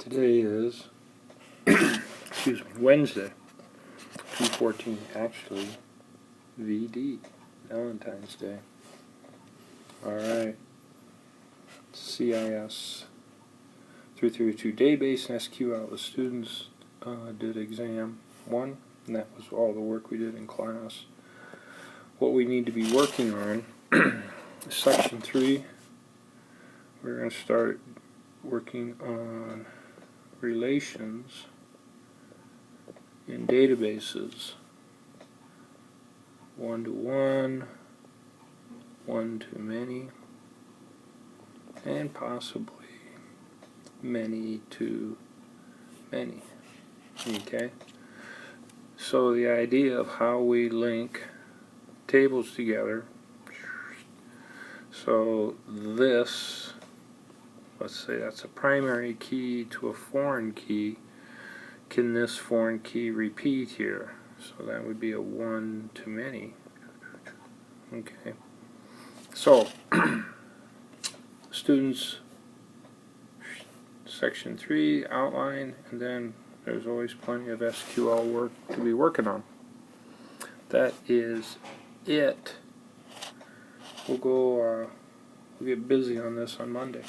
Today is excuse me, Wednesday, 2/14, actually VD, Valentine's Day. Alright, CIS 332 database and SQL. The students did exam 1, and that was all the work we did in class. What we need to be working on is section 3. We're going to start working on relations in databases, one-to-one, one-to-many, and possibly many-to-many. Okay? So the idea of how we link tables together, so this, let's say that's a primary key to a foreign key. Can this foreign key repeat here? So that would be a one-to-many. Okay. So, students, section 3, outline, and then there's always plenty of SQL work to be working on. That is it. We'll get busy on this on Monday.